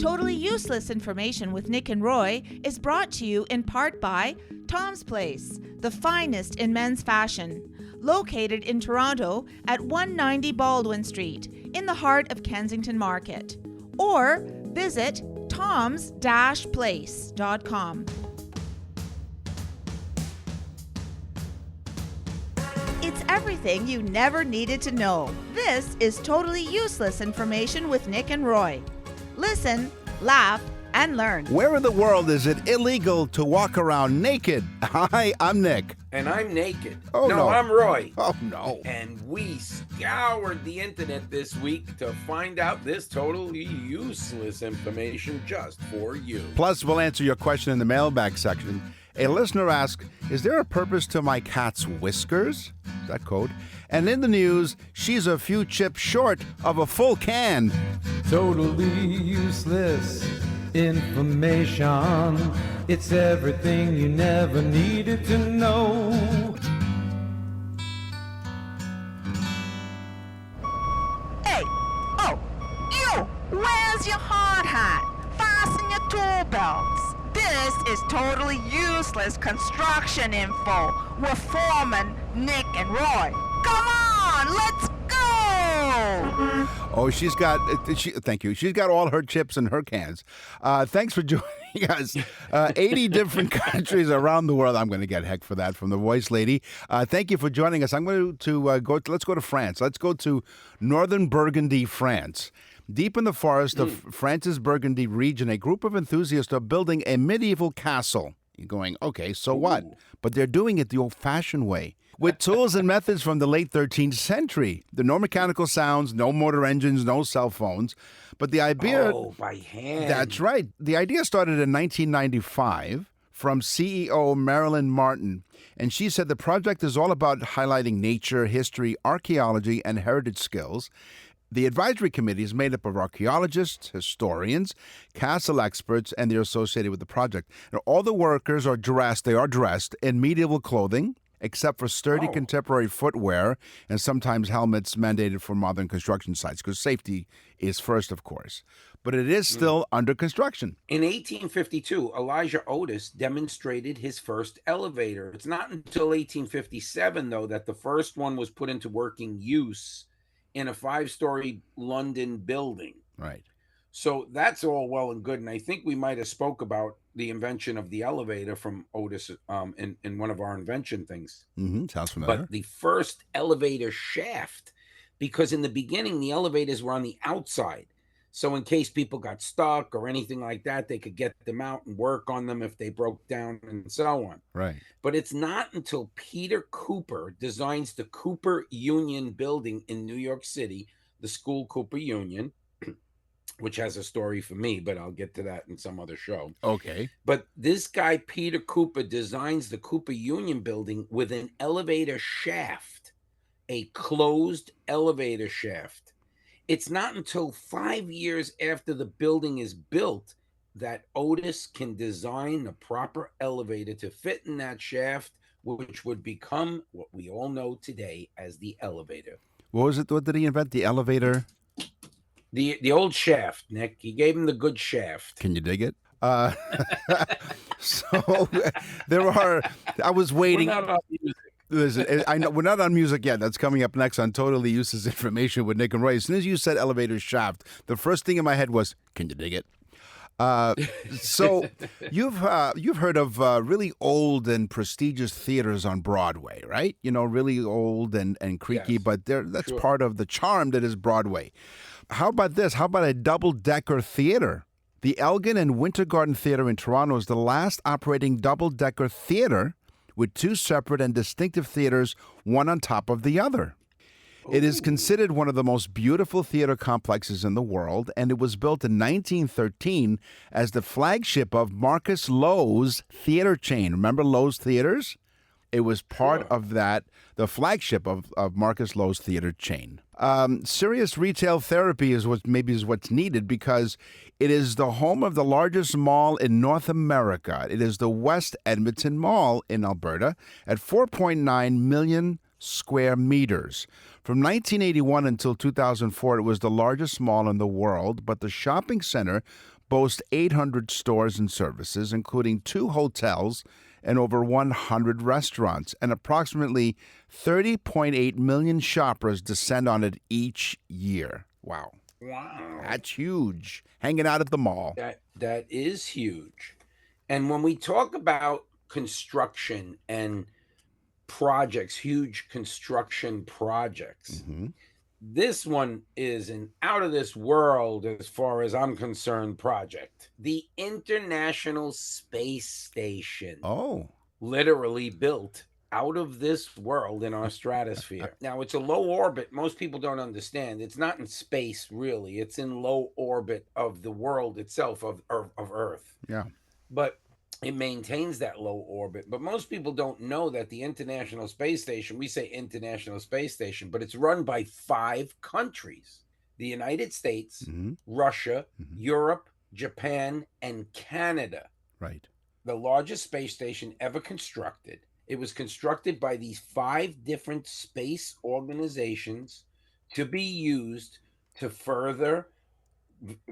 Totally Useless Information with Nick and Roy is brought to you in part by Tom's Place, the finest in men's fashion, located in Toronto at 190 Baldwin Street, in the heart of Kensington Market. Or visit toms-place.com. It's everything you never needed to know. This is Totally Useless Information with Nick and Roy. Listen, laugh, and learn. Where in the world is it illegal to walk around naked? Hi, I'm Nick. And I'm naked. Oh, no. I'm Roy. Oh, no. And we scoured the internet this week to find out this totally useless information just for you. Plus, we'll answer your question in the mailbag section. A listener asked, is there a purpose to my cat's whiskers? Is that code? And in the news, she's a few chips short of a full can. Totally useless information. It's everything you never needed to know. Hey! Oh! You! Where's your hard hat? Fasten your tool belts. This is Totally Useless Construction Info with Foreman Nick and Roy. Come on, let's go! Oh, thank you. She's got all her chips in her cans. Thanks for joining us. 80 different countries around the world. I'm going to get heck for that from the voice lady. Thank you for joining us. I'm going to let's go to France. Let's go to northern Burgundy, France. Deep in the forest of France's Burgundy region, a group of enthusiasts are building a medieval castle. You're going, okay, so what? But they're doing it the old-fashioned way, with tools and methods from the late 13th century. There are no mechanical sounds, no motor engines, no cell phones. But the idea... Oh, by hand. That's right. The idea started in 1995 from CEO Marilyn Martin. And she said the project is all about highlighting nature, history, archaeology, and heritage skills. The advisory committee is made up of archaeologists, historians, castle experts, and they're associated with the project. Now, all the workers are dressed in medieval clothing, except for sturdy contemporary footwear and sometimes helmets mandated for modern construction sites, because safety is first, of course. But it is still under construction. In 1852, Elijah Otis demonstrated his first elevator. It's not until 1857, though, that the first one was put into working use in a 5-story London building. Right. So that's all well and good. And I think we might have spoke about the invention of the elevator from Otis in one of our invention things. Sounds familiar. But the first elevator shaft, because in the beginning, the elevators were on the outside. So in case people got stuck or anything like that, they could get them out and work on them if they broke down and so on. Right. But it's not until Peter Cooper designs the Cooper Union building in New York City, the school Cooper Union, which has a story for me, but I'll get to that in some other show. Okay. But this guy, Peter Cooper, designs the Cooper Union building with an elevator shaft, a closed elevator shaft. It's not until 5 years after the building is built that Otis can design the proper elevator to fit in that shaft, which would become what we all know today as the elevator. What was it? What did he invent? The elevator? The old shaft, Nick. He gave him the good shaft. Can you dig it? So I was waiting. We're not on music. Listen, I know we're not on music yet. That's coming up next on Totally Useless Information with Nick and Roy. As soon as you said elevator shaft, the first thing in my head was, can you dig it? So you've heard of really old and prestigious theaters on Broadway, right? You know, really old and creaky, Yes, but that's sure. part of the charm that is Broadway. How about this? How about a double-decker theater? The Elgin and Winter Garden Theater in Toronto is the last operating double-decker theater with two separate and distinctive theaters, one on top of the other. It is considered one of the most beautiful theater complexes in the world, and it was built in 1913 as the flagship of Marcus Lowe's theater chain. Remember Lowe's Theaters? It was part of that, the flagship of Marcus Lowe's theater chain. Serious retail therapy is what's needed because it is the home of the largest mall in North America. It is the West Edmonton Mall in Alberta at 4.9 million square meters. From 1981 until 2004, it was the largest mall in the world, but the shopping center boasts 800 stores and services, including 2 hotels and over 100 restaurants, and approximately 30.8 million shoppers descend on it each year. Wow. Wow. That's huge. Hanging out at the mall. That is huge. And when we talk about construction and projects, huge construction projects, this one is an out of this world, as far as I'm concerned, project. The International Space Station. Oh. Literally built out of this world in our stratosphere. Now, it's a low orbit. Most people don't understand. It's not in space, really. It's in low orbit of the world itself, of Earth. Yeah. But it maintains that low orbit. But most people don't know that the International Space Station, we say International Space Station, but it's run by 5 countries: the United States, Russia, Europe, Japan, and Canada. Right. The largest space station ever constructed. It was constructed by these 5 different space organizations to be used to further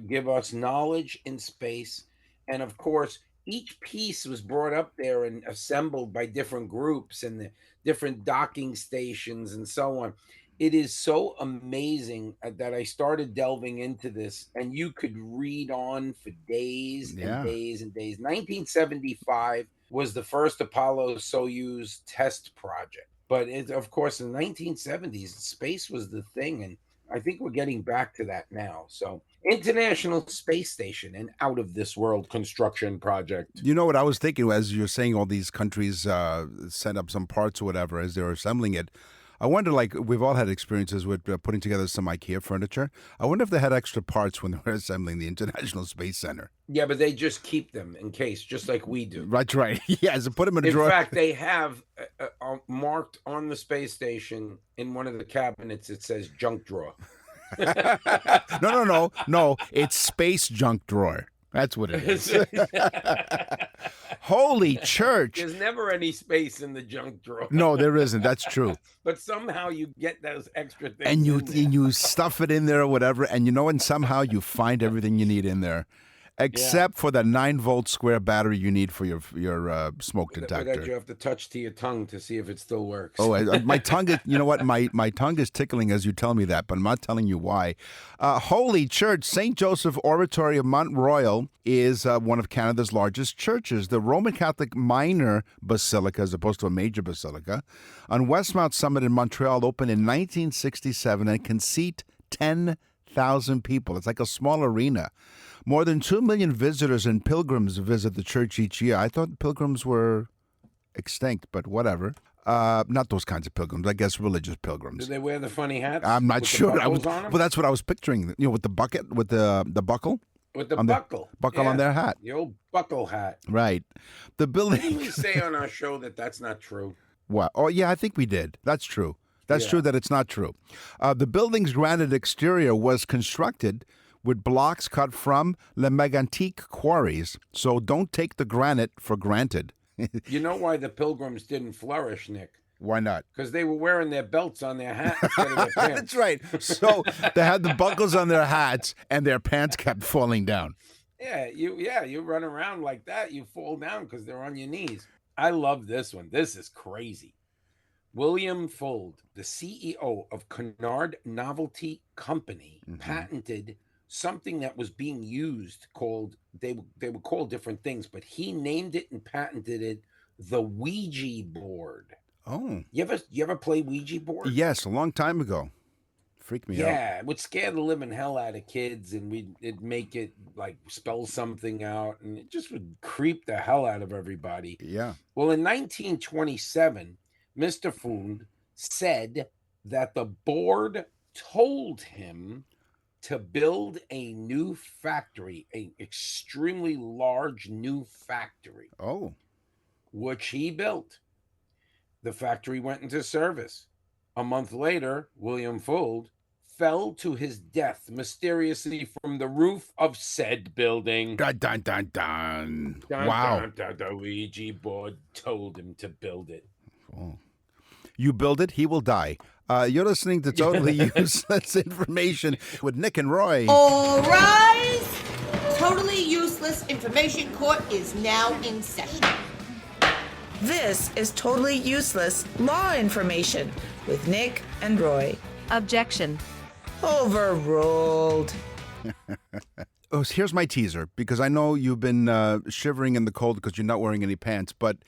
give us knowledge in space. And of course, each piece was brought up there and assembled by different groups and the different docking stations and so on. It is so amazing that I started delving into this, and you could read on for days and days and days. 1975 was the first Apollo Soyuz test project. But of course, in the 1970s, space was the thing, and I think we're getting back to that now. So, International Space Station, an out of this world construction project. You know what I was thinking as you're saying all these countries send up some parts or whatever as they're assembling it. I wonder, like, we've all had experiences with putting together some IKEA furniture. I wonder if they had extra parts when they were assembling the International Space Center. Yeah, but they just keep them in case, just like we do. That's right. Yeah, so put them in a drawer. In fact, they have marked on the space station in one of the cabinets, it says junk drawer. No. It's space junk drawer. That's what it is. Holy church. There's never any space in the junk drawer. No, there isn't. That's true. But somehow you get those extra things. And you stuff it in there or whatever, and and somehow you find everything you need in there. Except for the 9-volt square battery you need for your smoke detector. That you have to touch to your tongue to see if it still works. Oh, my tongue is, you know what? My tongue is tickling as you tell me that, but I'm not telling you why. Holy Church, St. Joseph Oratory of Mount Royal is one of Canada's largest churches. The Roman Catholic minor basilica, as opposed to a major basilica, on Westmount Summit in Montreal, opened in 1967 and can seat 10,000 people. It's like a small arena. More than 2 million visitors and pilgrims visit the church each year. I thought pilgrims were extinct, but whatever. Not those kinds of pilgrims. I guess religious pilgrims. Do they wear the funny hats? I'm not sure. Well, that's what I was picturing. With the bucket, with the buckle. With the buckle. Buckle on their hat. The old buckle hat. Right. The building. Didn't we say on our show that that's not true? What? Oh, yeah, I think we did. That's true. That's true that it's not true. The building's granite exterior was constructed with blocks cut from Le Megantic quarries. So don't take the granite for granted. You know why the pilgrims didn't flourish, Nick? Why not? Because they were wearing their belts on their hat instead of their pants. That's right. So they had the buckles on their hats and their pants kept falling down. Yeah, you run around like that, you fall down because they're on your knees. I love this one. This is crazy. William Fuld, the CEO of Cunard Novelty Company, patented something that was being used called, they were called different things, but he named it and patented it, the Ouija board. Oh. You ever play Ouija board? Yes, a long time ago. Freaked me out. Yeah, it would scare the living hell out of kids, and it'd make it like spell something out, and it just would creep the hell out of everybody. Yeah. Well, in 1927, Mr. Fund said that the board told him to build a new factory, an extremely large new factory. Oh. Which he built. The factory went into service. A month later, William Fuld fell to his death mysteriously from the roof of said building. Dun, dun, dun, dun. Dun, Wow. dun, dun, the Ouija board told him to build it. Oh. You build it, he will die. You're listening to Totally Useless Information with Nick and Roy. All rise. Totally Totally Useless Information Court is now in session. This is totally useless law information with Nick and Roy. Objection. Overruled. Oh, here's my teaser, because I know you've been shivering in the cold because you're not wearing any pants. But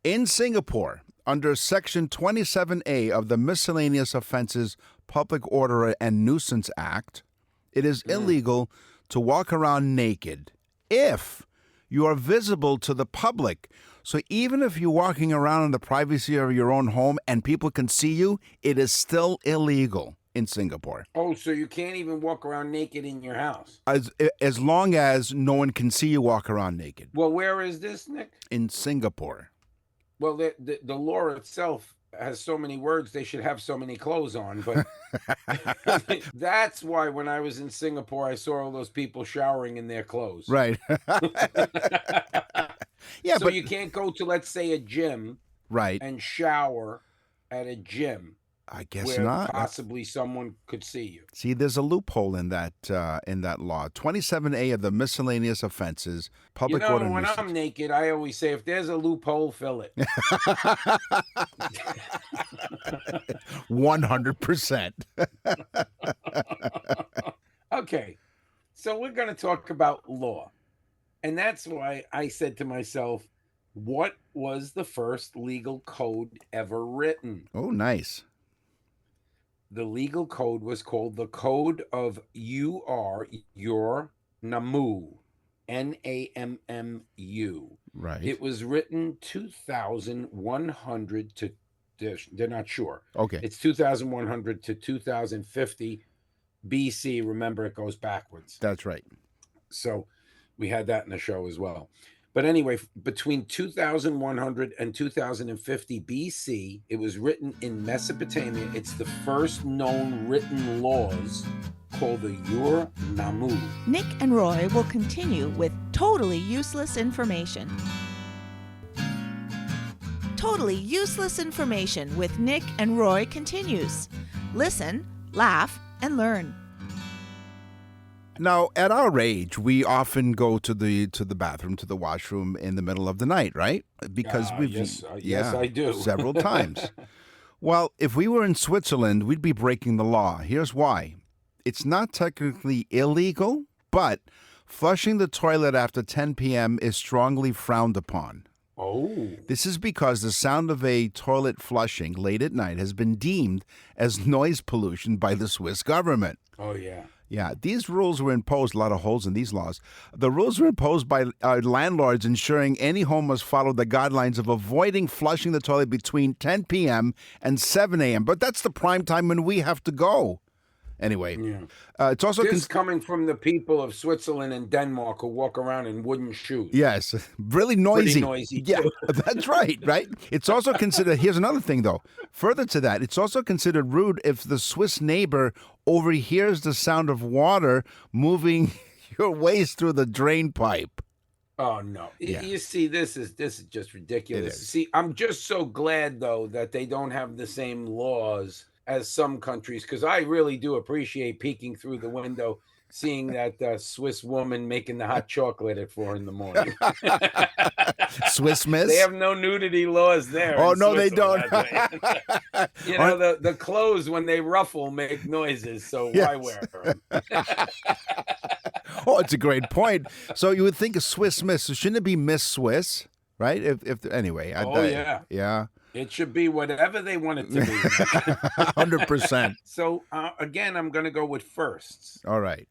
in Singapore, under Section 27A of the Miscellaneous Offenses Public Order and Nuisance Act, it is illegal to walk around naked if you are visible to the public. So even if you're walking around in the privacy of your own home and people can see you, it is still illegal in Singapore. Oh, so you can't even walk around naked in your house? As long as no one can see you walk around naked. Well, where is this, Nick? In Singapore. Well, the law itself has so many words, they should have so many clothes on. But that's why when I was in Singapore, I saw all those people showering in their clothes. Right. Yeah, so but you can't go to, let's say, a gym right. and shower at a gym I guess where not. possibly someone could see you. See, there's a loophole in that law. 27A of the Miscellaneous Offenses Public Order and When Nuisance. I'm naked, I always say, if there's a loophole, fill it. 100%. Okay, so we're going to talk about law. And that's why I said to myself, what was the first legal code ever written? Oh, nice. The legal code was called the Code of Your Nammu, Nammu. Right. It was written 2100 to, they're not sure. Okay. It's 2100 to 2050 BC. Remember, it goes backwards. That's right. So we had that in the show as well. But anyway, between 2100 and 2050 BC, it was written in Mesopotamia. It's the first known written laws called the Ur Nammu. Nick and Roy will continue with totally useless information. Totally useless information with Nick and Roy continues. Listen, laugh, and learn. Now, at our age, we often go to the bathroom, to the washroom in the middle of the night, right? Because we've yes, I do. several times. Well, if we were in Switzerland, we'd be breaking the law. Here's why. It's not technically illegal, but flushing the toilet after 10 p.m. is strongly frowned upon. Oh. This is because the sound of a toilet flushing late at night has been deemed as noise pollution by the Swiss government. Oh, yeah. Yeah, these rules were imposed, a lot of holes in these laws. The rules were imposed by landlords ensuring any home must follow the guidelines of avoiding flushing the toilet between 10 p.m. and 7 a.m. But that's the prime time when we have to go. Anyway, it's also... This coming from the people of Switzerland and Denmark who walk around in wooden shoes. Yes, really noisy. Pretty noisy, Yeah, too. that's right. It's also considered... Here's another thing, though. Further to that, it's also considered rude if the Swiss neighbor overhears the sound of water moving your waste through the drain pipe. Oh, no. Yeah. You see, this is just ridiculous. It is. See, I'm just so glad, though, that they don't have the same laws as some countries, because I really do appreciate peeking through the window, seeing that Swiss woman making the hot chocolate at 4 a.m. Swiss miss? They have no nudity laws there. Oh, in no, they don't. Switzerland. You know, the clothes, when they ruffle, make noises, so why wear them? Oh, it's a great point. So you would think a Swiss miss, so shouldn't it be Miss Swiss, right? Anyway. Yeah. Yeah. It should be whatever they want it to be. 100%. So, again, I'm going to go with firsts. All right.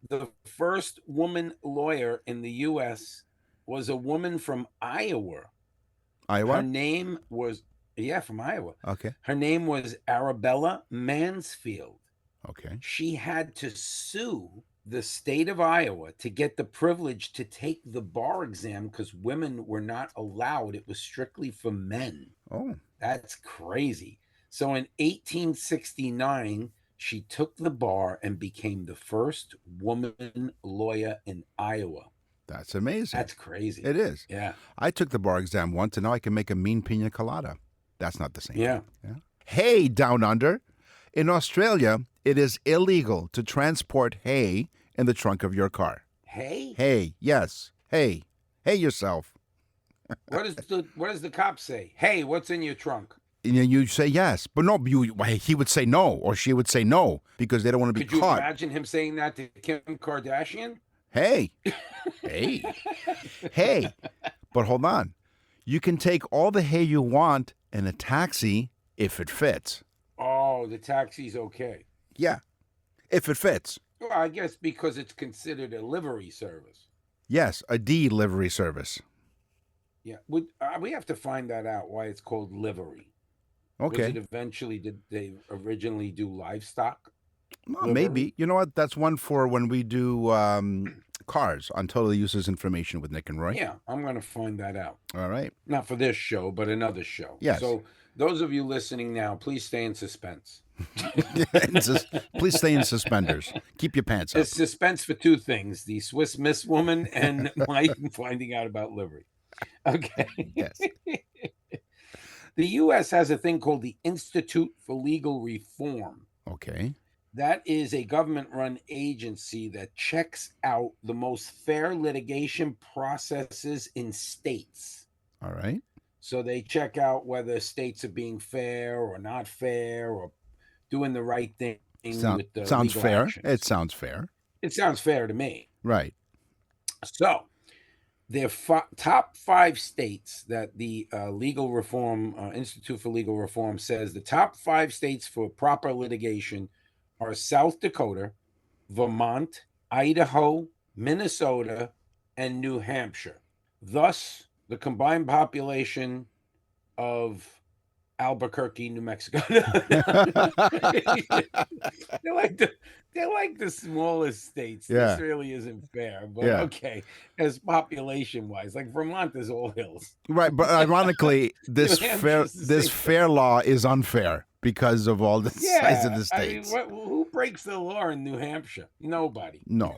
The first woman lawyer in the U.S. was a woman from Iowa. Iowa? Her name was, from Iowa. Okay. Her name was Arabella Mansfield. Okay. She had to sue the state of Iowa to get the privilege to take the bar exam because women were not allowed. It was strictly for men. Oh. That's crazy. So in 1869, she took the bar and became the first woman lawyer in Iowa. That's amazing. That's crazy. It is. Yeah. I took the bar exam once, and now I can make a mean pina colada. That's not the same. Yeah. Hey, down under. In Australia, it is illegal to transport hay in the trunk of your car. Hey? Hey, yes. Hey. Hey yourself. What does the cop say? Hey, what's in your trunk? And then you say yes. But no, he would say no, or she would say no, because they don't want to be Could you caught. imagine him saying that to Kim Kardashian? Hey. Hey. Hey. But hold on. You can take all the hay you want in a taxi if it fits. Oh, the taxi's okay. Yeah. If it fits. Well, I guess because it's considered a livery service. Yes, a delivery service. Yeah, we have to find that out, why it's called livery. Was Okay. it eventually, did they originally do livestock? Well, livery? maybe. You know what? That's one for when we do cars on Total Uses Information with Nick and Roy. Yeah, I'm going to find that out. All right. Not for this show, but another show. Yes. So those of you listening now, please stay in suspense. Please stay in suspenders. Keep your pants up. It's suspense for two things: the Swiss Miss woman and my finding out about livery. Okay. Yes. The U.S. has a thing called the Institute for Legal Reform. Okay. That is a government-run agency that checks out the most fair litigation processes in states. All right. So they check out whether states are being fair or not fair or doing the right thing with the Sounds legal fair. actions. It sounds fair. It sounds fair to me. Right. So their top 5 states that the Legal Reform Institute for Legal Reform says the top 5 states for proper litigation are South Dakota, Vermont, Idaho, Minnesota, and New Hampshire. Thus, the combined population of Albuquerque, New Mexico. They're like the smallest states. Yeah. This really isn't fair, but Yeah. okay. As population wise, like Vermont is all hills. Right, but ironically, this New Hampshire's the same fair law is unfair because of all the size of the states. I mean, who breaks the law in New Hampshire? Nobody. No,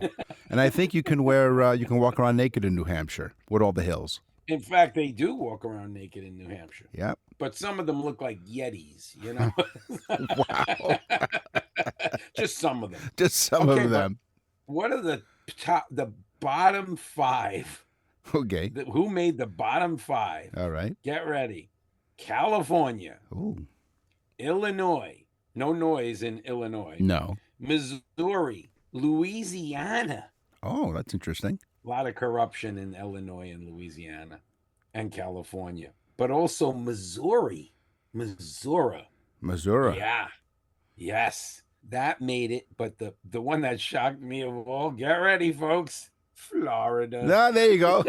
and I think you can walk around naked in New Hampshire with all the hills. In fact, they do walk around naked in New Hampshire. Yep. But some of them look like Yetis, you know? Wow. Just some of them. Just some Okay, of them. What are the bottom 5? Okay. Who made the bottom 5? All right. Get ready. California, Ooh. Illinois. No noise in Illinois. No. Missouri, Louisiana. Oh, that's interesting. A lot of corruption in Illinois and Louisiana and California. But also Missouri. Missouri. Yeah. Yes. That made it. But the one that shocked me of all, get ready, folks. Florida. No, there you go.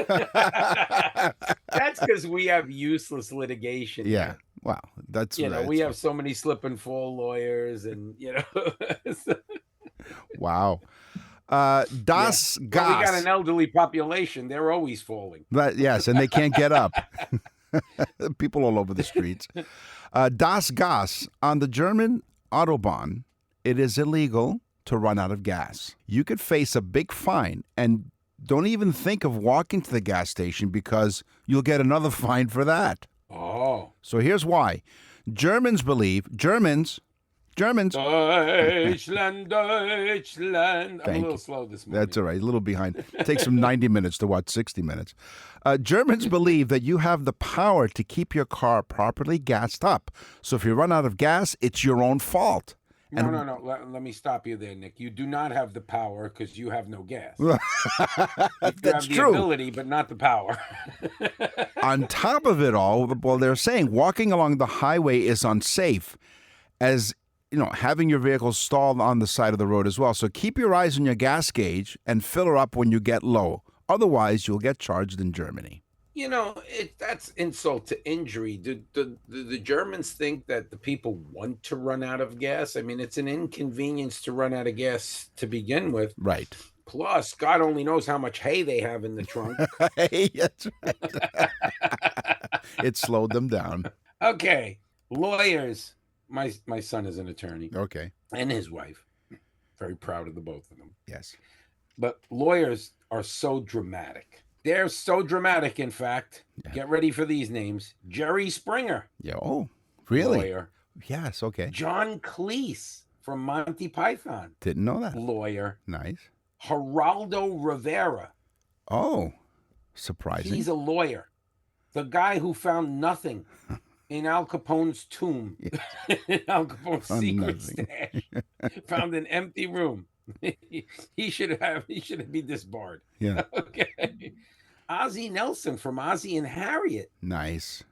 That's because we have useless litigation. Yeah. here. Wow. That's right. We have so many slip and fall lawyers, and Wow. Das Well, Gas. we got an elderly population. They're always falling. Yes, and they can't get up. People all over the streets. Das Gas. On the German Autobahn, it is illegal to run out of gas. You could face a big fine, and don't even think of walking to the gas station because you'll get another fine for that. Oh. So here's why. Germans. Deutschland. I'm a Thank little you. slow this morning. That's all right. A little behind. It takes them 90 minutes to watch 60 minutes. Germans believe that you have the power to keep your car properly gassed up. So if you run out of gas, it's your own fault. No. Let me stop you there, Nick. You do not have the power because you have no gas. That's have the true. ability, but not the power. On top of it all, well, they're saying walking along the highway is unsafe, as having your vehicle stalled on the side of the road as well. So keep your eyes on your gas gauge and fill her up when you get low. Otherwise, you'll get charged in Germany. That's insult to injury. Do the Germans think that the people want to run out of gas? I mean, it's an inconvenience to run out of gas to begin with. Right. Plus, God only knows how much hay they have in the trunk. Hey, that's right. It slowed them down. Okay, lawyers. My son is an attorney. Okay. And his wife. Very proud of the both of them. Yes. But lawyers are so dramatic. They're so dramatic, in fact. Yeah. Get ready for these names. Jerry Springer. Yeah. Oh, really? Lawyer. Yes. Okay. John Cleese from Monty Python. Didn't know that. Lawyer. Nice. Geraldo Rivera. Oh, surprising. He's a lawyer. The guy who found nothing in Al Capone's tomb, in Al Capone's secret stash, found an empty room. he should be disbarred. Yeah. Okay. Ozzie Nelson from Ozzie and Harriet, Nice.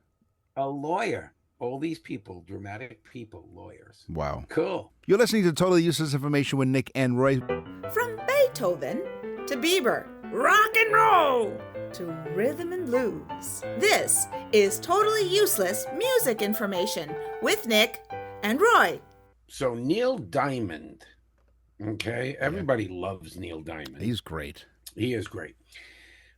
a lawyer. All these people, dramatic people, lawyers. Wow. Cool. You're listening to Totally Useless Information with Nick and Roy. From Beethoven to Bieber, rock and roll to rhythm and blues. This is Totally Useless Music Information with Nick and Roy. So Neil Diamond, okay? Everybody loves Neil Diamond. He's great. He is great.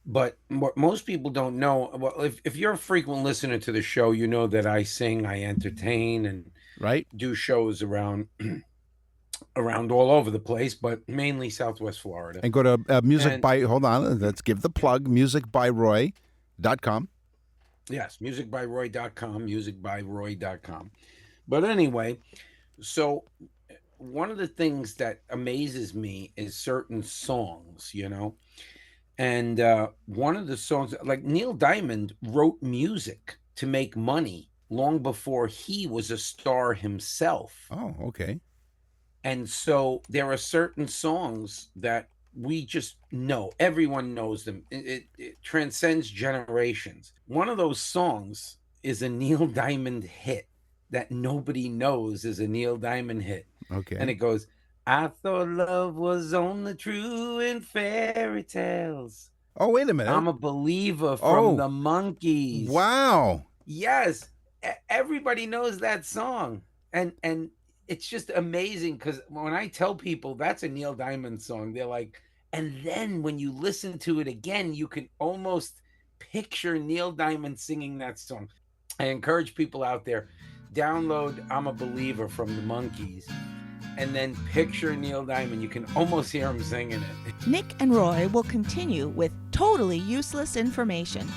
But what most people don't know, well, if you're a frequent listener to the show, you know that I sing, I entertain, and Right? do shows around all over the place, but mainly Southwest Florida. And go to hold on, let's give the plug, musicbyroy.com. Yes, musicbyroy.com, musicbyroy.com. But anyway, so one of the things that amazes me is certain songs, you know. And one of the songs, like Neil Diamond wrote music to make money long before he was a star himself. Oh, okay. And so there are certain songs that we just know. Everyone knows them. It transcends generations. One of those songs is a Neil Diamond hit that nobody knows is a Neil Diamond hit. Okay. And it goes, I thought love was only true in fairy tales. Oh, wait a minute. I'm a believer from the Monkees. Wow. Yes. Everybody knows that song. And it's just amazing because when I tell people that's a Neil Diamond song, they're like, and then when you listen to it again, you can almost picture Neil Diamond singing that song. I encourage people out there, download I'm a Believer from the Monkees and then picture Neil Diamond. You can almost hear him singing it. Nick and Roy will continue with totally useless information.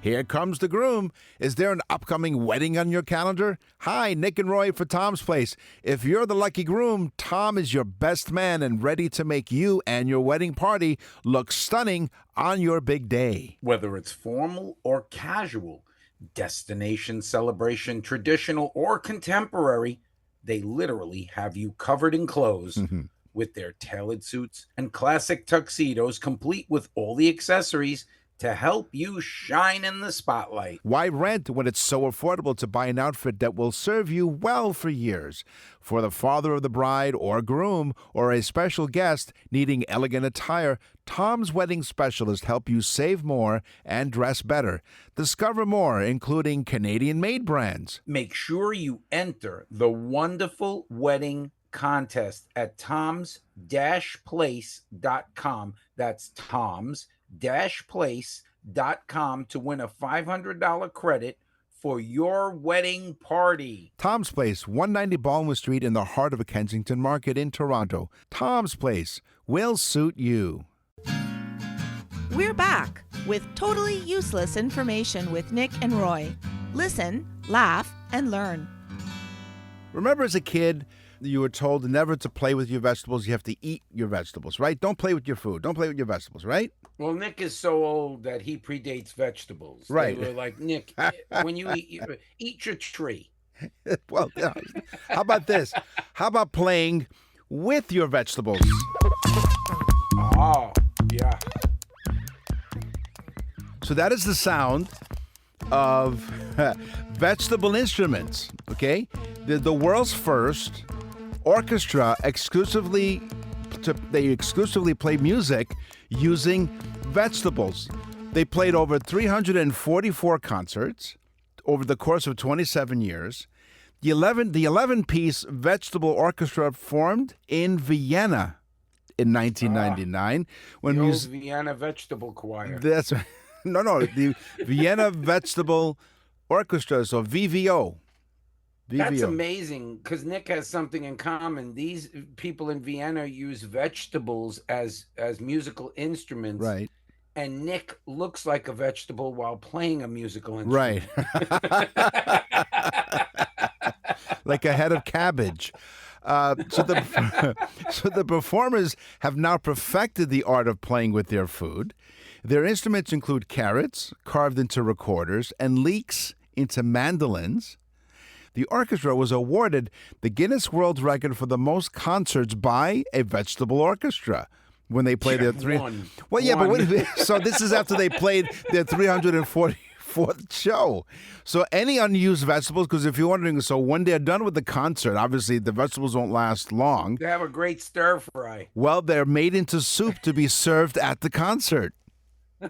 Here comes the groom. Is there an upcoming wedding on your calendar? Hi, Nick and Roy for Tom's Place. If you're the lucky groom, Tom is your best man and ready to make you and your wedding party look stunning on your big day. Whether it's formal or casual, destination, celebration, traditional, or contemporary, they literally have you covered in clothes with their tailored suits and classic tuxedos, complete with all the accessories to help you shine in the spotlight. Why rent when it's so affordable to buy an outfit that will serve you well for years? For the father of the bride or groom or a special guest needing elegant attire, Tom's Wedding Specialist help you save more and dress better. Discover more, including Canadian-made brands. Make sure you enter the wonderful wedding contest at toms-place.com. That's toms-place.com to win a $500 credit for your wedding party. Tom's Place, 190 Baldwin Street in the heart of a Kensington market in Toronto. Tom's Place will suit you. We're back with totally useless information with Nick and Roy. Listen, laugh, and learn. Remember as a kid, you were told never to play with your vegetables. You have to eat your vegetables, right? Don't play with your food. Don't play with your vegetables, right? Well, Nick is so old that he predates vegetables. Right. They were like, Nick, when you eat your tree. Well, yeah. How about this? How about playing with your vegetables? Oh, yeah. So that is the sound of vegetable instruments, okay? The world's first orchestra exclusively play music using vegetables. They played over 344 concerts over the course of 27 years. The 11-piece vegetable orchestra formed in Vienna in 1999 when The old Vienna Vegetable Choir. That's the Vienna Vegetable Orchestra, so VVO. That's amazing because Nick has something in common. These people in Vienna use vegetables as musical instruments. Right. And Nick looks like a vegetable while playing a musical instrument. Right. Like a head of cabbage. So the so the performers have now perfected the art of playing with their food. Their instruments include carrots carved into recorders and leeks into mandolins. The orchestra was awarded the Guinness World Record for the most concerts by a vegetable orchestra when they played their three. One. Well, yeah, but One. wait, so this is after they played their 344th show. So any unused vegetables, because if you're wondering, so when they're done with the concert, obviously the vegetables won't last long. They have a great stir fry. Well, they're made into soup to be served at the concert.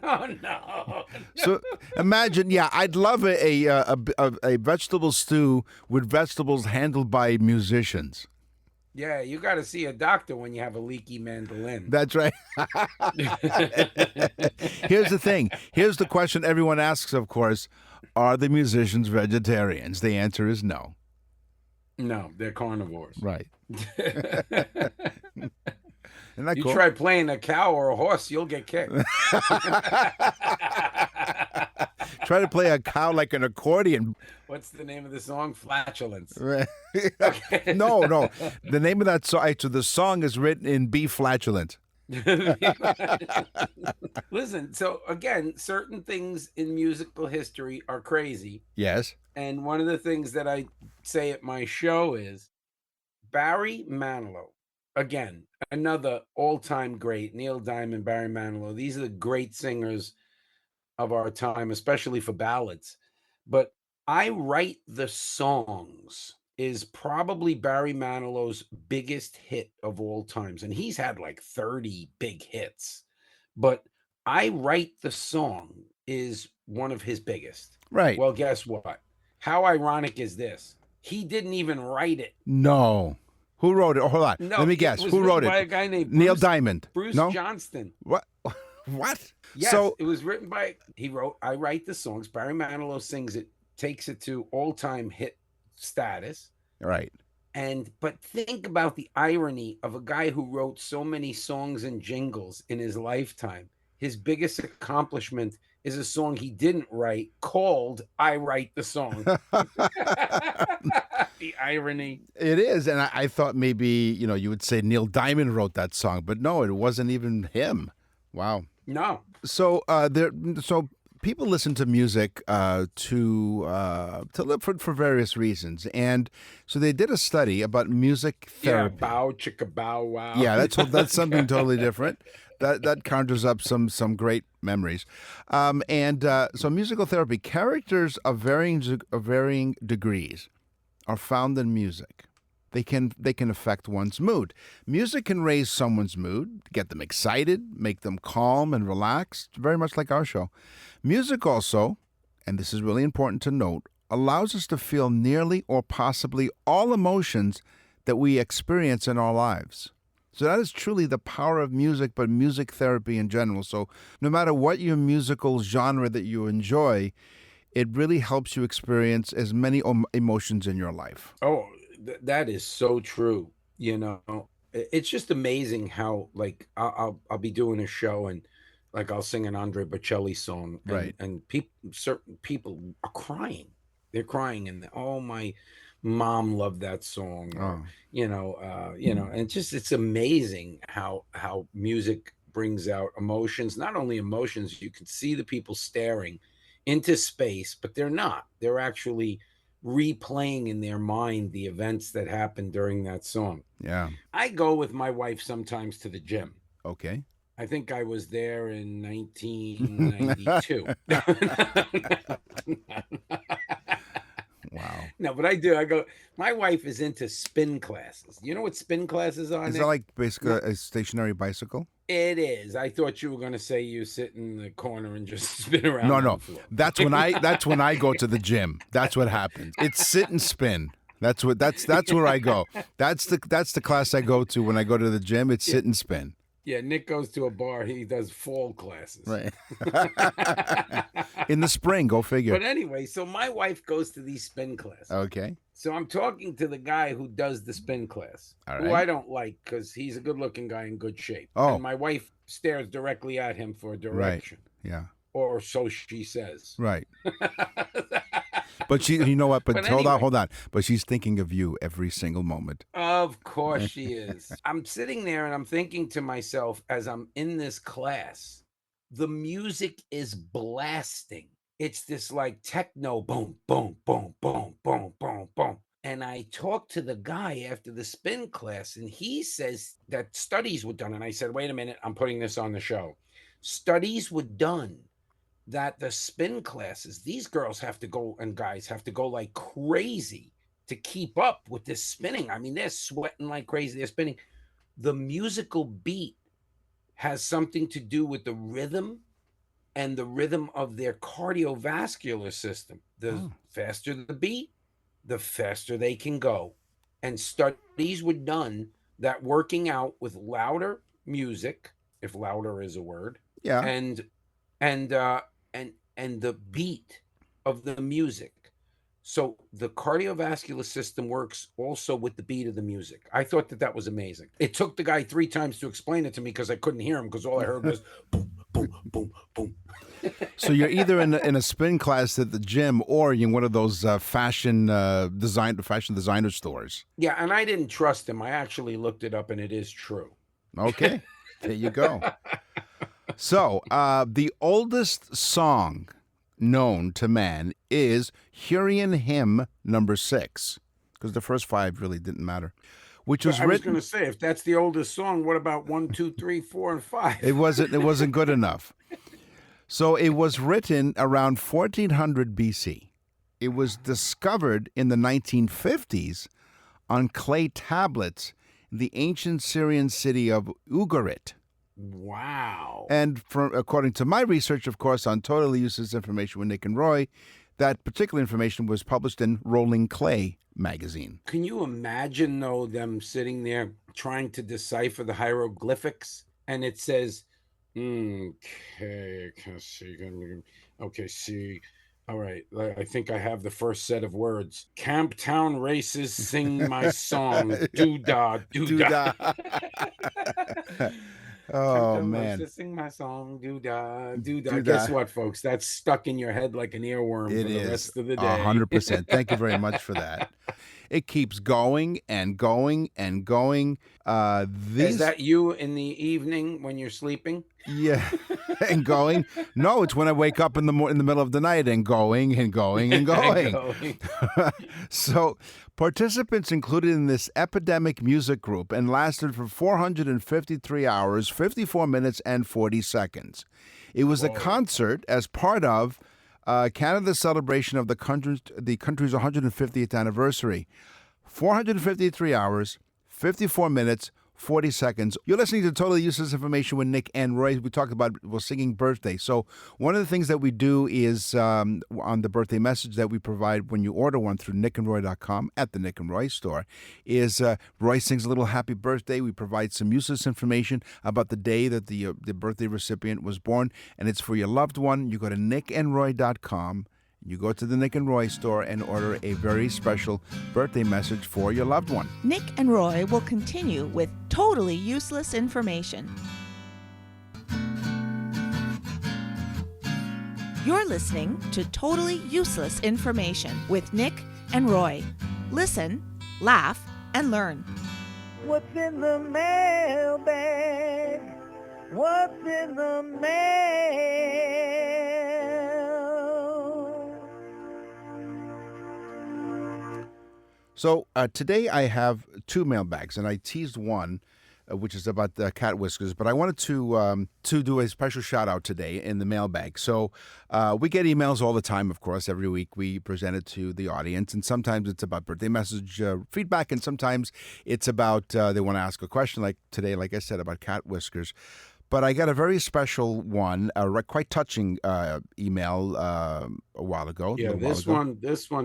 Oh no! So imagine, yeah, I'd love a vegetable stew with vegetables handled by musicians. Yeah, you got to see a doctor when you have a leaky mandolin. That's right. Here's the thing. Here's the question everyone asks, of course. Are the musicians vegetarians? The answer is no. No, they're carnivores. Right. Isn't that You cool? try playing a cow or a horse, you'll get kicked. Try to play a cow like an accordion. What's the name of the song? Flatulence. No. The name of that song, actually, the song is written in B flatulent. Listen, so again, certain things in musical history are crazy. Yes. And one of the things that I say at my show is Barry Manilow. Again, another all-time great, Neil Diamond, Barry Manilow. These are the great singers of our time, especially for ballads. But I Write the Songs is probably Barry Manilow's biggest hit of all times. And he's had like 30 big hits. But I Write the Song is one of his biggest. Right. Well, guess what? How ironic is this? He didn't even write it. No. Who wrote it? Oh, hold on. No, Let me it guess. was Who written wrote it? by a guy named Neil Bruce- Diamond. Bruce No? Johnston. What? What? Yes, So, it was written by, he wrote, I Write the Songs. Barry Manilow sings it, takes it to all-time hit status. right. But think about the irony of a guy who wrote so many songs and jingles in his lifetime. His biggest accomplishment is a song he didn't write called I Write the Song. The irony. It is. And I thought maybe, you would say Neil Diamond wrote that song, but no, it wasn't even him. Wow. No. So so people listen to music to live for various reasons, and so they did a study about music therapy. Yeah, bow, chicka, bow, wow. Yeah, that's something totally different. That conjures up some great memories, so musical therapy. Characters of varying degrees are found in music. They can affect one's mood. Music can raise someone's mood, get them excited, make them calm and relaxed, very much like our show. Music also, and this is really important to note, allows us to feel nearly or possibly all emotions that we experience in our lives. So that is truly the power of music, but music therapy in general. So no matter what your musical genre that you enjoy, it really helps you experience as many emotions in your life. Oh, that is so true. It's just amazing how, like, I'll be doing a show and like I'll sing an Andre Bocelli song, and, Right. and certain people are crying. They're crying, and oh, my mom loved that song. Or, and it's amazing how music brings out emotions. Not only emotions, you can see the people staring into space, but they're not. They're actually replaying in their mind the events that happened during that song. Yeah. I go with my wife sometimes to the gym. Okay. I think I was there in 1992. Wow. No, but I do. I go, my wife is into spin classes. You know what spin classes are? Is Nick? that like basically a stationary bicycle? It is. I thought you were going to say you sit in the corner and just spin around. No, on no. the floor. That's when I go to the gym. That's what happens. It's sit and spin. That's where I go. That's the class I go to when I go to the gym. It's sit and spin. Yeah, Nick goes to a bar. He does fall classes. Right. In the spring, go figure. But anyway, so my wife goes to these spin classes. Okay. So I'm talking to the guy who does the spin class, All who right. I don't like because he's a good-looking guy in good shape. Oh. And my wife stares directly at him for direction, Yeah. or so she says. Right. But you know what? But, But hold on, anyway. hold on. But she's thinking of you every single moment. Of course she is. I'm sitting there and I'm thinking to myself as I'm in this class, the music is blasting. It's this like techno boom, boom, boom, boom, boom, boom, boom. And I talked to the guy after the spin class, and he says that studies were done. And I said, wait a minute, I'm putting this on the show. Studies were done that the spin classes, these girls have to go and guys have to go like crazy to keep up with this spinning. I mean, they're sweating like crazy. They're spinning. The musical beat has something to do with the rhythm and the rhythm of their cardiovascular system. The faster the beat, the faster they can go. And studies were done that working out with louder music, if louder is a word, Yeah. and and uh and the beat of the music. So the cardiovascular system works also with the beat of the music. I thought that that was amazing. It took the guy 3 times to explain it to me because I couldn't hear him because all I heard was boom, boom, boom, boom. So you're either in a spin class at the gym or you're in one of those fashion designer stores. Yeah, and I didn't trust him. I actually looked it up, and it is true. Okay, there you go. So the oldest song known to man is Hurrian Hymn number 6, because the first 5 really didn't matter, which was I was written. going to say, if that's the oldest song, what about 1, 2, 3, 4, and 5? It wasn't good enough. So it was written around 1400 BC. It was discovered in the 1950s on clay tablets in the ancient Syrian city of Ugarit. Wow. And according to my research, of course, on Totally Useless Information with Nick and Roy, that particular information was published in Rolling Clay magazine. Can you imagine, though, them sitting there trying to decipher the hieroglyphics? And it says, okay, see. All right, I think I have the first set of words. Camptown races sing my song. Doo-dah, doo-dah. Oh, Camptown man. races sing my song. Doo-dah, doo-dah. Doo-dah. Guess what, folks? That's stuck in your head like an earworm It for the is rest of the day. 100%. Thank you very much for that. It keeps going and going and going. Is that you in the evening when you're sleeping? Yeah, and going. No, it's when I wake up in the middle of the night and going and going and going. So, participants included in this epidemic music group and lasted for 453 hours, 54 minutes, and 40 seconds. It was a concert as part of Canada's celebration of the country's 150th anniversary. 453 hours, 54 minutes, 40 seconds. You're listening to Totally Useless Information with Nick and Roy. We talked about singing birthday. So one of the things that we do is on the birthday message that we provide when you order one through nickandroy.com at the Nick and Roy store is Roy sings a little happy birthday. We provide some useless information about the day that the birthday recipient was born, and it's for your loved one. You go to nickandroy.com. You go to the Nick and Roy store and order a very special birthday message for your loved one. Nick and Roy will continue with totally useless information. You're listening to Totally Useless Information with Nick and Roy. Listen, laugh, and learn. What's in the mailbag? What's in the mail? So today I have 2 mailbags, and I teased one, which is about the cat whiskers, but I wanted to do a special shout out today in the mailbag. So we get emails all the time, of course. Every week we present it to the audience, and sometimes it's about birthday message feedback, and sometimes it's about they want to ask a question, like today, like I said, about cat whiskers. But I got a very special one, a quite touching email a while ago. Yeah, this one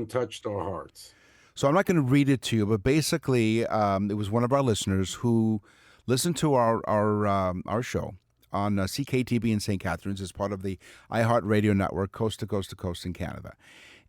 touched our hearts. So I'm not going to read it to you, but basically, it was one of our listeners who listened to our show on CKTB in St. Catharines as part of the iHeartRadio network, coast to coast in Canada.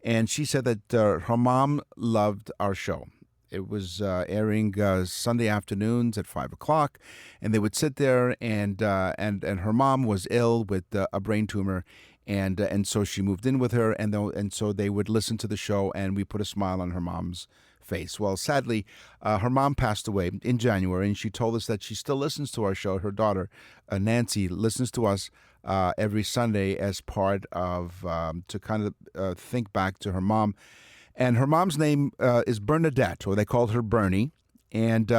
And she said that her mom loved our show. It was airing Sunday afternoons at 5 o'clock, and they would sit there, and her mom was ill with a brain tumor, and so she moved in with her, and so they would listen to the show, and we put a smile on her mom's face. Well, sadly, her mom passed away in January, and she told us that she still listens to our show. Her daughter, Nancy, listens to us every Sunday as part of to kind of think back to her mom. And her mom's name is Bernadette, or they called her Bernie. And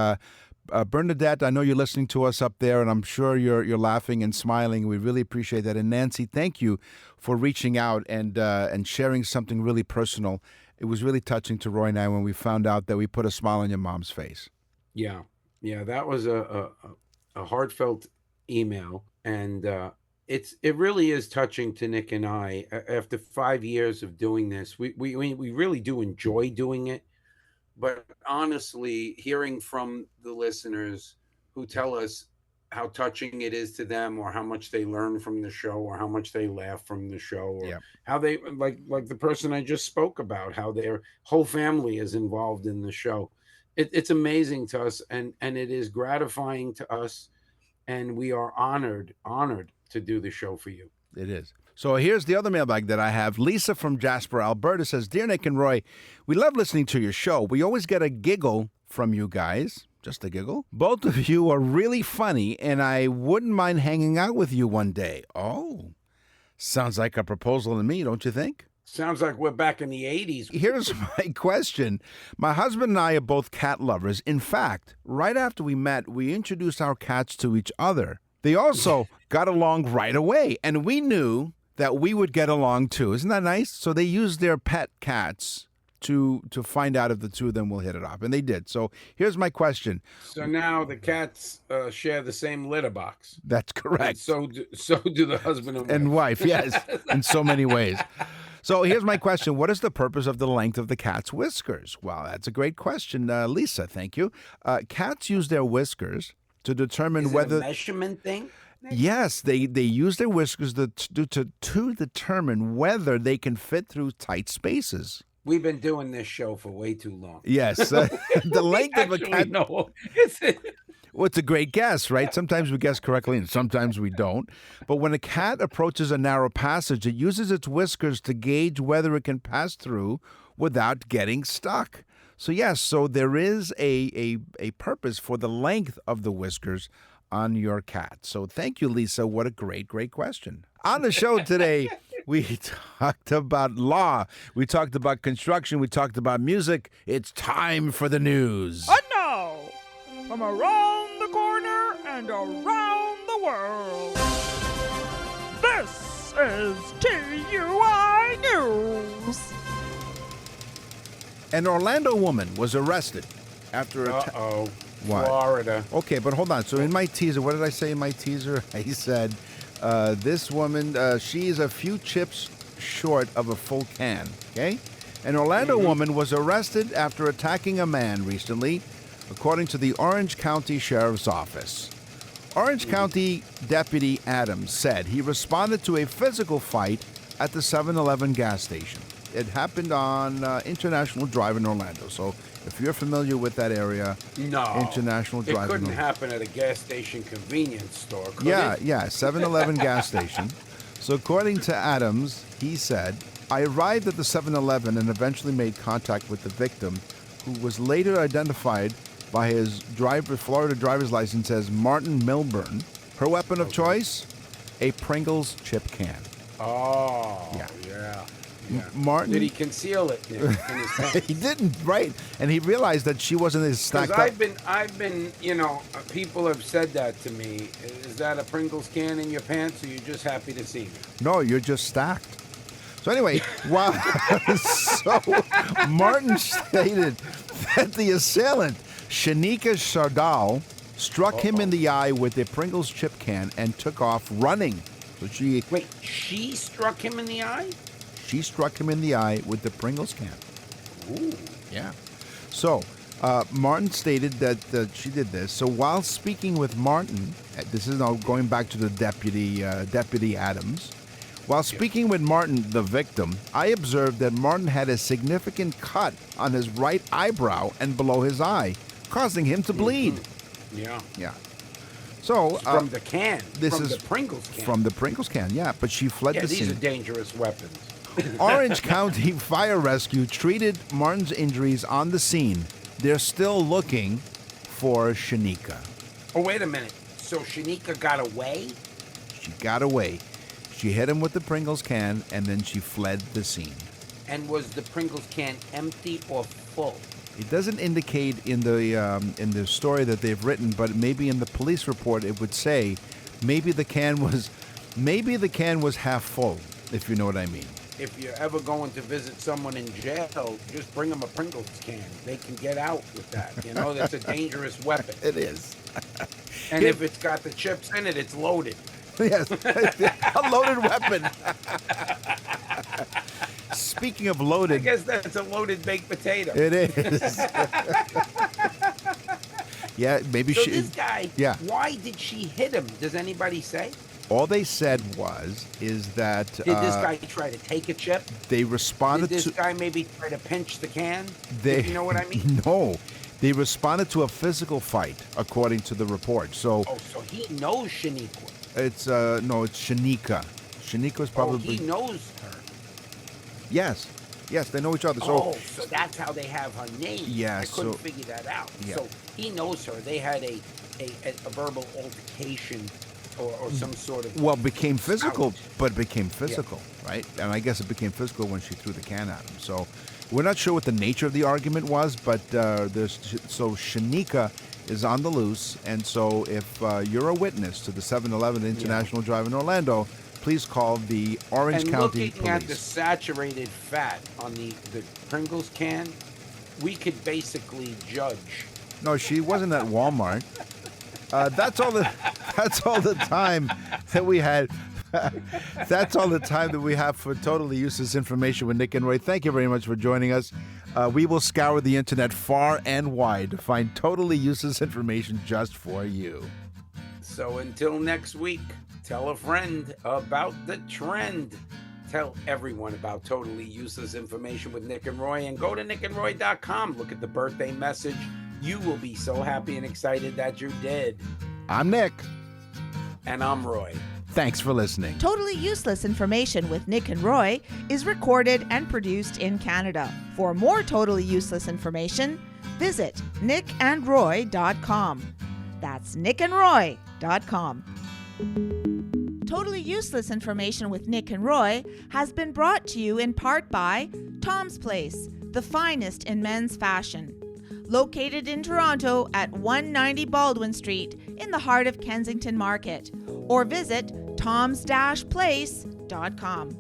Bernadette, I know you're listening to us up there, and I'm sure you're laughing and smiling. We really appreciate that. And Nancy, thank you for reaching out and sharing something really personal. It was really touching to Roy and I when we found out that we put a smile on your mom's face. Yeah, that was a heartfelt email, and it really is touching to Nick and I. After 5 years of doing this, we really do enjoy doing it. But honestly, hearing from the listeners who tell us how touching it is to them, or how much they learn from the show, or how much they laugh from the show, or how they like the person I just spoke about, how their whole family is involved in the show. It's amazing to us, and it is gratifying to us, and we are honored to do the show for you. It is. So here's the other mailbag that I have. Lisa from Jasper, Alberta says, Dear Nick and Roy, we love listening to your show. We always get a giggle from you guys. Just a giggle. Both of you are really funny, and I wouldn't mind hanging out with you one day. Oh, sounds like a proposal to me, don't you think? Sounds like we're back in the 80s. Here's my question. My husband and I are both cat lovers. In fact, right after we met, we introduced our cats to each other. They also got along right away, and we knew that we would get along too. Isn't that nice? So they used their pet cats to find out if the two of them will hit it off, and they did. So here's my question. So now the cats share the same litter box. That's correct. And so do the husband and wife. Yes, in so many ways. So here's my question. What is the purpose of the length of the cat's whiskers? Well, that's a great question, Lisa. Thank you. Cats use their whiskers to determine Is whether it a measurement thing. Yes, they use their whiskers to determine whether they can fit through tight spaces. We've been doing this show for way too long. Yes, the length of a cat. No, well, it's a great guess, right? Sometimes we guess correctly and sometimes we don't. But when a cat approaches a narrow passage, it uses its whiskers to gauge whether it can pass through without getting stuck. So yes, so there is a purpose for the length of the whiskers on your cat. So thank you, Lisa. What a great question. On the show today, we talked about law. We talked about construction. We talked about music. It's time for the news. And now, from around the corner and around the world, this is TUI News. An Orlando woman was arrested after a... What? Florida. Okay, but hold on. So in my teaser, what did I say in my teaser? I said this woman, she is a few chips short of a full can, okay? An Orlando woman was arrested after attacking a man recently, according to the Orange County Sheriff's Office. Orange County Deputy Adams said he responded to a physical fight at the 7-Eleven gas station. It happened on International Drive in Orlando. So if you're familiar with that area, International Drive. It couldn't happen at a gas station convenience store, could it? Yeah, 7-Eleven gas station. So according to Adams, he said, I arrived at the 7-Eleven and eventually made contact with the victim, who was later identified by his Florida driver's license as Martin Milburn. Her weapon of choice? A Pringles chip can. Oh, yeah. Martin. Did he conceal it in his pants? He didn't, right? And he realized that she wasn't as stacked up. I've been, people have said that to me. Is that a Pringles can in your pants, or you're just happy to see me? No, you're just stacked. So anyway, Martin stated that the assailant, Shanika Sardal, struck him in the eye with a Pringles chip can and took off running. So she struck him in the eye? She struck him in the eye with the Pringles can. Ooh. Yeah. So Martin stated that she did this. So while speaking with Martin, this is now going back to the Deputy Adams, While speaking with Martin, the victim, I observed that Martin had a significant cut on his right eyebrow and below his eye, causing him to bleed. Yeah. Yeah. So From the can. This from is the Pringles can. From the Pringles can, yeah. But she fled yeah, the these scene. are dangerous weapons. Orange County Fire Rescue treated Martin's injuries on the scene. They're still looking for Shanika. Oh, wait a minute. So Shanika got away? She got away. She hit him with the Pringles can, and then she fled the scene. And was the Pringles can empty or full? It doesn't indicate in the story that they've written, but maybe in the police report it would say maybe the can was half full, if you know what I mean. If you're ever going to visit someone in jail, just bring them a Pringles can. They can get out with that. You know, that's a dangerous weapon. It is. And if it's got the chips in it, it's loaded. Yes, a loaded weapon. Speaking of I loaded, guess that's a loaded baked potato. it is. Yeah, maybe So she. this guy, Yeah. why did she hit him? Does anybody say? All they said is that Did this guy try to take a chip? they Did responded this to. guy maybe try to pinch the can? They, You know what I mean? No, they responded to a physical fight, according to the report. So Oh, so he knows Shaniqua. it's Shanika. Shanika's probably he knows her. yes, they know each other. So So that's how they have her name. Yeah, I couldn't so- figure that out. Yeah. So he knows her. They had a verbal altercation or some sort of. well, became physical, Ouch. but became physical, right? And I guess it became physical when she threw the can at him. So we're not sure what the nature of the argument was, but Shanika is on the loose, and so if you're a witness to the 7-Eleven International Drive in Orlando, please call the Orange And County looking at the Police. saturated fat on the Pringles can, we could basically judge. No, she wasn't at Walmart. That's all the time that we had. That's all the time that we have for Totally Useless Information with Nick and Roy. Thank you very much for joining us. We will scour the internet far and wide to find totally useless information just for you. So until next week, tell a friend about the trend. Tell everyone about Totally Useless Information with Nick and Roy, and go to nickandroy.com. Look at the birthday message. You will be so happy and excited that you did. I'm Nick. And I'm Roy. Thanks for listening. Totally Useless Information with Nick and Roy is recorded and produced in Canada. For more totally useless information, visit nickandroy.com. That's nickandroy.com. Totally Useless Information with Nick and Roy has been brought to you in part by Tom's Place, the finest in men's fashion. Located in Toronto at 190 Baldwin Street in the heart of Kensington Market. Or visit toms-place.com.